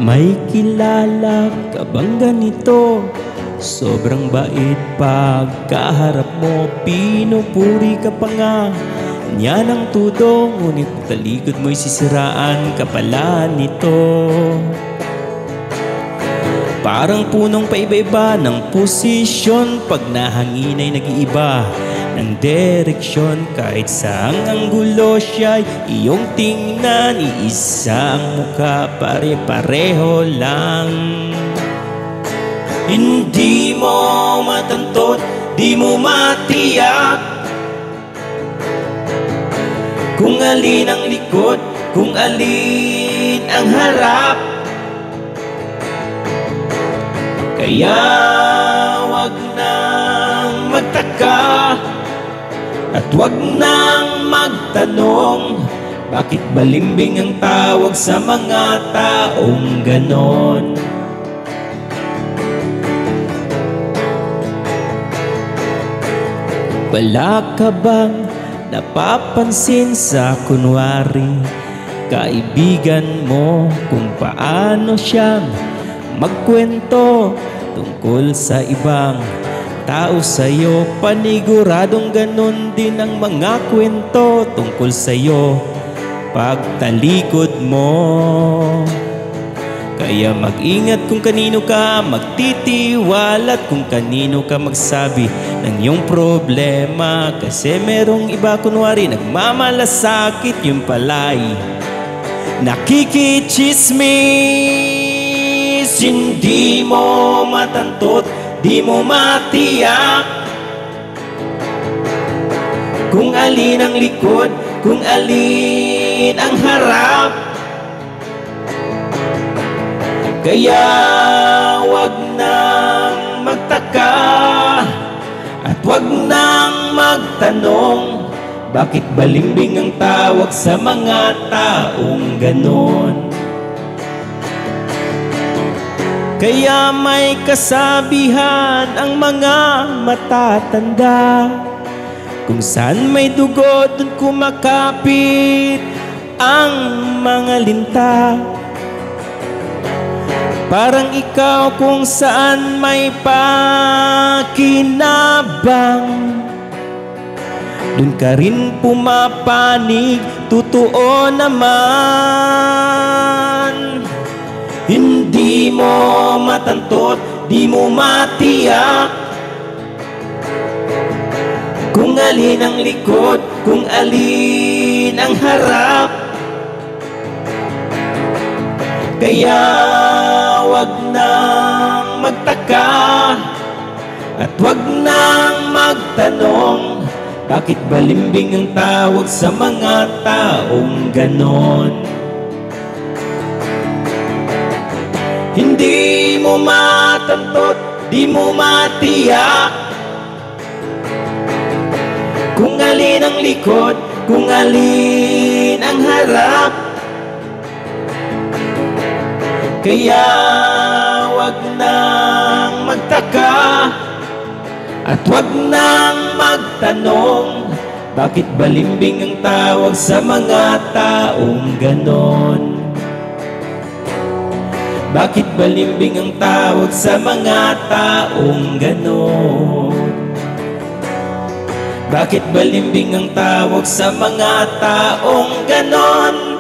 May kilala ka bang ganito? Sobrang bait pagkaharap mo, pinupuri ka pa nga niya ng tudo, ngunit talikod mo'y sisiraan ka pala nito. Parang punong paiba-iba ng posisyon, pag nahangin ay nag-iiba ng direksyon. Kahit saang anggulo siya'y iyong tingnan, iisa ang mukha, pare-pareho lang. Hindi mo matantot, di mo matiyak kung alin ang likod, kung alin ang harap. Kaya wag nang magtaka at wag nang magtanong, bakit balimbing ang tawag sa mga taong ganon? Wala ka bang napapansin sa kunwari kaibigan mo kung paano siyang magkwento tungkol sa ibang tao sa'yo? Paniguradong ganon din ang mga kwento tungkol sa'yo pagtalikod mo. Kaya mag-ingat kung kanino ka magtitiwala at kung kanino ka magsabi ng iyong problema. Kasi merong iba kunwari nagmamalasakit, yung pala'y nakikichismis. Hindi mo matantot, di mo matiyak kung alin ang likod, kung alin ang harap. Kaya wag nang magtaka at wag nang magtanong, bakit balimbing ang tawag sa mga taong ganon? Kaya may kasabihan ang mga matatanda, kung saan may dugo dun kumakapit ang mga linta. Parang ikaw kung saan may pakinabang, dun ka rin pumapanig, totoo naman. Hindi mo matantot, di mo matiyak kung alin ang likod, kung alin ang harap. Kaya wag nang magtaka at wag nang magtanong, bakit balimbing ang tawag sa mga taong ganon? Hindi mo matantot, di mo matiyak kung alin ang likod, kung alin ang harap. Kaya wag nang magtaka at wag nang magtanong, bakit balimbing ang tawag sa mga taong ganon? Bakit balimbing ang tawag sa mga taong ganon? Bakit balimbing ang tawag sa mga taong ganon?